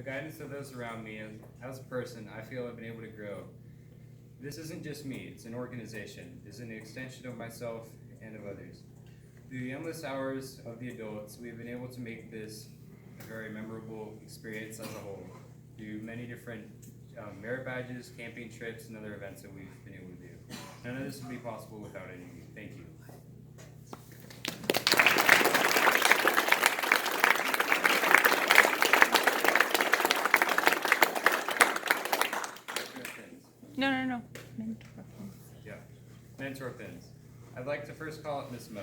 guidance of those around me, and as a person, I feel I've been able to grow. This isn't just me, it's an organization. It's an extension of myself and of others. Through the endless hours of the adults, we've been able to make this a very memorable experience as a whole, through many different merit badges, camping trips, and other events that we've been able to do. None of this would be possible without any of you. Thank you. No. Yeah, mentor pins. I'd like to first call it Miss Mo.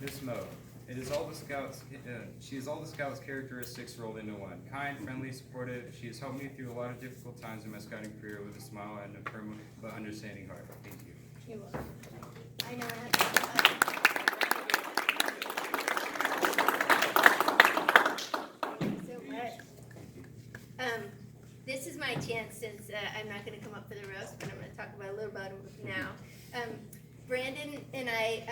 Miss Mo. It is all the Scouts. She is all the Scouts' characteristics rolled into one. Kind, friendly, supportive. She has helped me through a lot of difficult times in my scouting career with a smile and a firm but understanding heart. Thank you. You're welcome. I know. So what? This is my chance, since I'm not going to come up for the roast, but I'm going to talk about a little about him now. Brandon and I,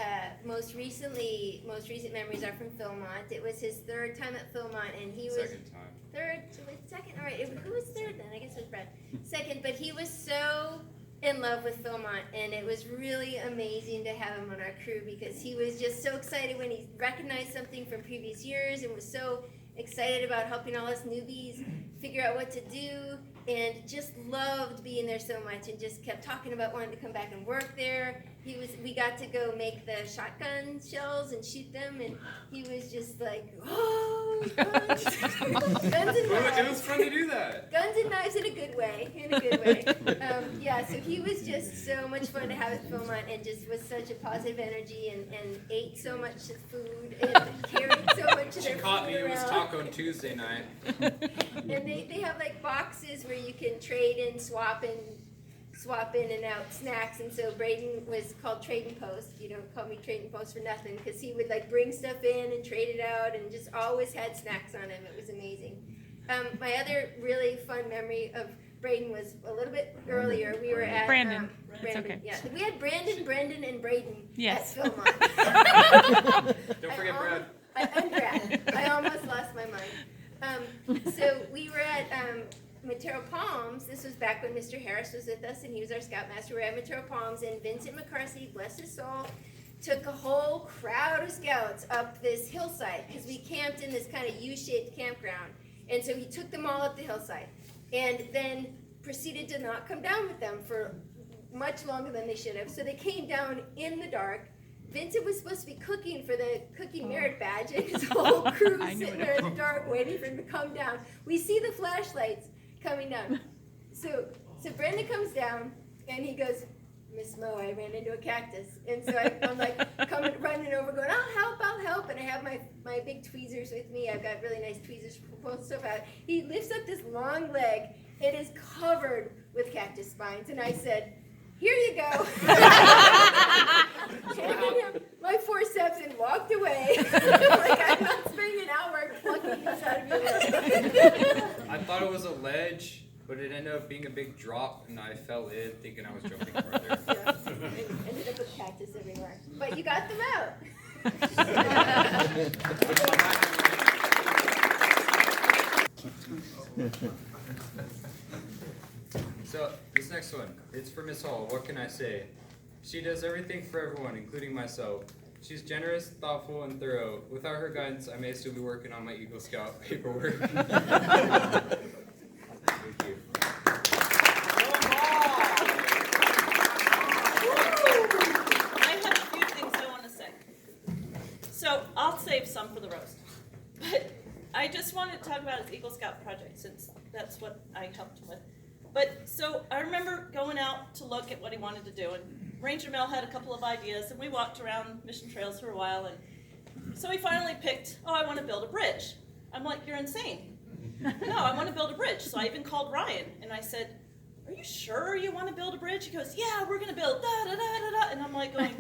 most recent memories are from Philmont. It was his third time at Philmont, and he was Second time. second. All right, who was third then? I guess it was Brad. Second, but he was so in love with Philmont, and it was really amazing to have him on our crew, because he was just so excited when he recognized something from previous years, and was so excited about helping all us newbies figure out what to do, and just loved being there so much, and just kept talking about wanting to come back and work there. We got to go make the shotgun shells and shoot them, and he was just like, oh, guns and knives. It was fun to do that. Guns and knives in a good way, yeah, so he was just so much fun to have at Philmont, and just was such a positive energy, and ate so much food, and carried so much of their food Caught me. It was around. Taco Tuesday night. And they have like boxes where you can trade and swap in and out snacks, and so Braden was called Trading Post. You don't call me Trading Post for nothing, because he would like bring stuff in and trade it out, and just always had snacks on him. It was amazing. My other really fun memory of Braden was a little bit earlier. We were at Brandon. It's Brandon. okay. Yeah, we had Brandon, Brendan, and Braden Yes. at Philmont. Don't forget Brad. And Brad. I almost lost my mind. So we were at Matero Palms. This was back when Mr. Harris was with us, and he was our scoutmaster. We were at Matero Palms, and Vincent McCarthy, bless his soul, took a whole crowd of scouts up this hillside, because we camped in this kind of U-shaped campground. And so he took them all up the hillside, and then proceeded to not come down with them for much longer than they should have. So they came down in the dark. Vincent was supposed to be cooking for the cooking merit badge, and his whole crew sitting there in the dark waiting for him to come down. We see the flashlights coming down. So Brandon comes down, and he goes, Miss Mo, I ran into a cactus. And so I'm like running over going, I'll help. And I have my big tweezers with me. I've got really nice tweezers for pulling stuff out. He lifts up this long leg. It is covered with cactus spines. And I said, here you go. Handed him my forceps and walked away. Like, I'm not spending an hour plucking this out of your leg. I thought it was a ledge, but it ended up being a big drop, and I fell in thinking I was jumping further. Yeah. Ended up with cactus everywhere. But you got them out. So, this next one, it's for Miss Hall. What can I say? She does everything for everyone, including myself. She's generous, thoughtful, and thorough. Without her guidance, I may still be working on my Eagle Scout paperwork. Thank you. I have a few things I want to say. So I'll save some for the roast. But I just wanted to talk about his Eagle Scout project, since that's what I helped him with. But so I remember going out to look at what he wanted to do, and Ranger Mel had a couple of ideas, and we walked around Mission Trails for a while, and so he finally picked, I want to build a bridge. I'm like, you're insane. No, I want to build a bridge. So I even called Ryan, and I said, are you sure you want to build a bridge? He goes, yeah, we're going to build da-da-da-da-da. And I'm like going,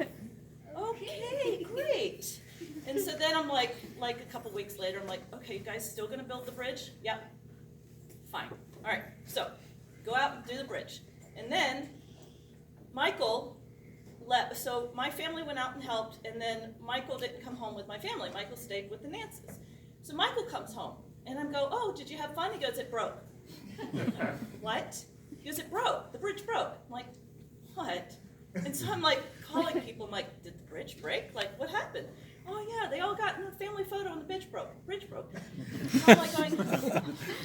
okay, great. And so then I'm like a couple weeks later, I'm like, okay, you guys still going to build the bridge? Yep. Fine. All right. So go out and do the bridge. And then Michael so my family went out and helped, and then Michael didn't come home with my family. Michael stayed with the Nances. So Michael comes home, and I go, oh, did you have fun? He goes, it broke. What? He goes, it broke. The bridge broke. I'm like, what? And so I'm like calling people. I'm like, did the bridge break? Like, what happened? Oh yeah, they all got in a family photo and the bridge broke. Bridge broke. So I'm like going,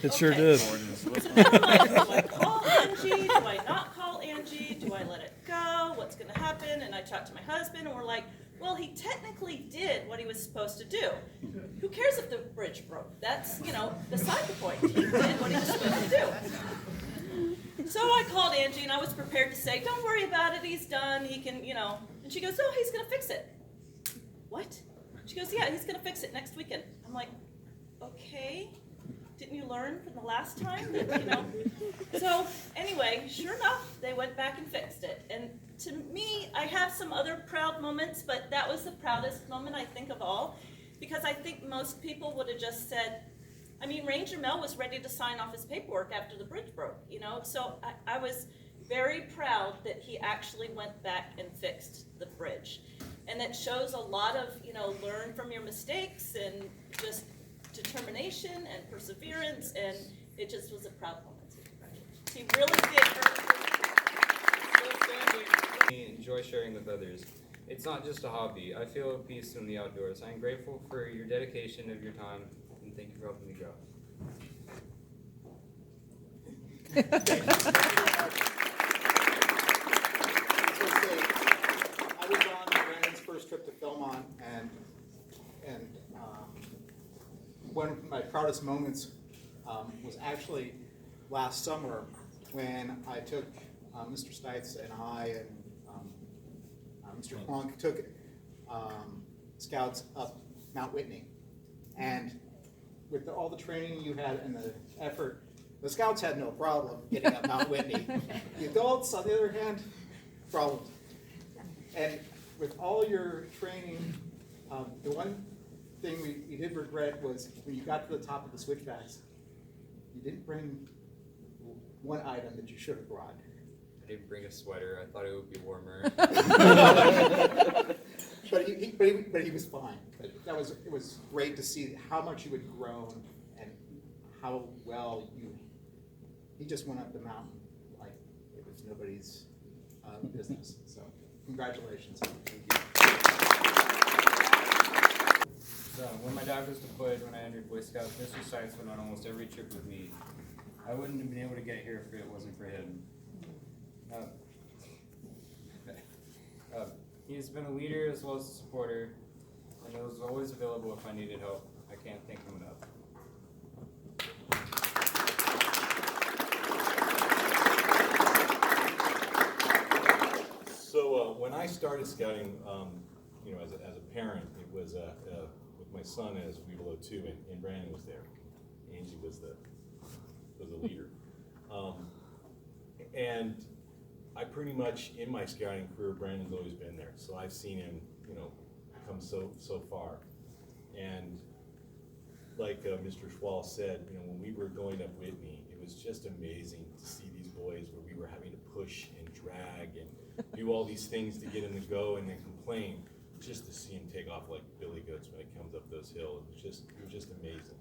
It sure okay. did. So then I'm like, do I call Angie? Do I not call Angie? Do I let it go? What's going to happen? And I talked to my husband, and we're like, well, he technically did what he was supposed to do. Who cares if the bridge broke? That's, beside the point. He did what he was supposed to do. So I called Angie, and I was prepared to say, don't worry about it. He's done. He can, And she goes, no, he's going to fix it. What? She goes, yeah, he's going to fix it next weekend. I'm like, okay. Didn't you learn from the last time that, So anyway, sure enough, they went back and fixed it. And to me, I have some other proud moments, but that was the proudest moment I think of all, because I think most people would have just said, Ranger Mel was ready to sign off his paperwork after the bridge broke, So I was very proud that he actually went back and fixed the bridge. And that shows a lot of, learn from your mistakes and just determination and perseverance, and it just was a proud moment. He really did. I enjoy sharing with others. It's not just a hobby. I feel at peace in the outdoors. I am grateful for your dedication of your time, and thank you for helping me grow. I was on Brandon's first trip to Philmont, and one of my proudest moments was actually last summer when I took Mr. Stites and I and Mr. Plunk took scouts up Mount Whitney. And with all the training you had and the effort, the scouts had no problem getting up Mount Whitney. The adults, on the other hand, problems. And with all your training, the one thing we did regret was when you got to the top of the switchbacks, you didn't bring one item that you should have brought. I didn't bring a sweater. I thought it would be warmer. But he was fine. But it was great to see how much you had grown and how well he just went up the mountain like it was nobody's business. So congratulations. Thank you. So, when my dad was deployed, when I entered Boy Scouts, Mr. Stites went on almost every trip with me. I wouldn't have been able to get here if it wasn't for him. He's been a leader as well as a supporter, and he was always available if I needed help. I can't thank him enough. So when I started scouting, as a parent, it was with my son as Weevil 02, and Brandon was there. Angie was the leader, and I pretty much, in my scouting career, Brandon's always been there. So I've seen him, come so far. And like Mr. Schwal said, when we were going up Whitney, it was just amazing to see these boys where we were having to push and drag and do all these things to get him to go and then complain, just to see him take off like billy goats when it comes up those hills. It was just amazing.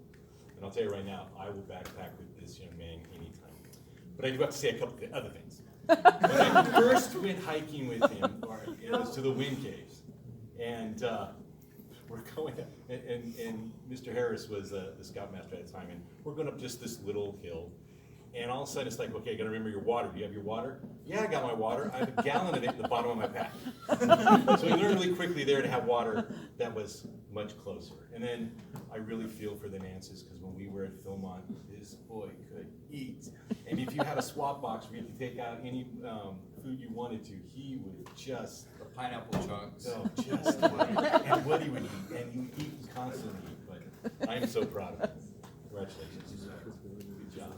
And I'll tell you right now, I will backpack with this young man anytime. But I do have to say a couple of other things. When I first went hiking with him, it was to the Wind Caves, and we're going up, and Mr. Harris was the scoutmaster at the time, and we're going up just this little hill, and all of a sudden it's like, okay, you got to remember your water. Do you have your water? Yeah, I got my water. I have a gallon of it at the bottom of my pack. So we learned really quickly there to have water that was much closer. And then I really feel for the Nances, because when we were at Philmont, this boy could eat. And if you had a swap box where you could take out any food you wanted to, he would just... The pineapple chunks. Oh, just and what he would eat. And he would eat constantly. But I am so proud of him. Congratulations. Good job.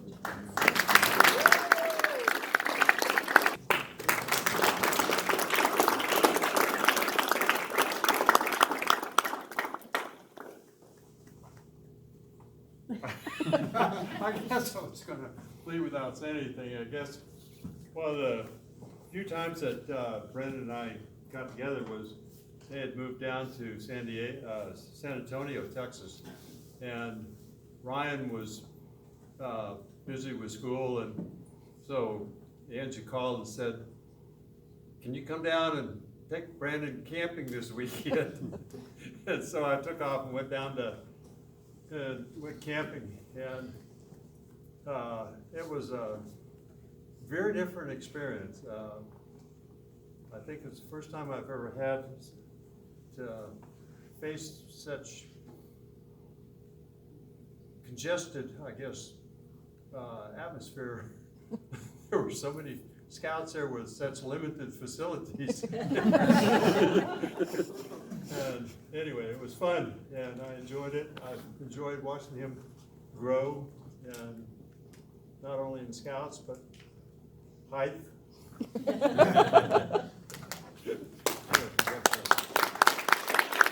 I guess I was going to leave without saying anything. I guess one of the few times that Brendan and I got together was they had moved down to San Antonio, Texas. And Ryan was busy with school, and so Angie called and said, "Can you come down and take Brandon camping this weekend?" And so I took off and went down to went camping, and it was a very different experience. I think it's the first time I've ever had to face such congested, I guess, atmosphere. There were so many scouts there with such limited facilities. And anyway, it was fun, and I enjoyed it. I enjoyed watching him grow, and not only in scouts, but height.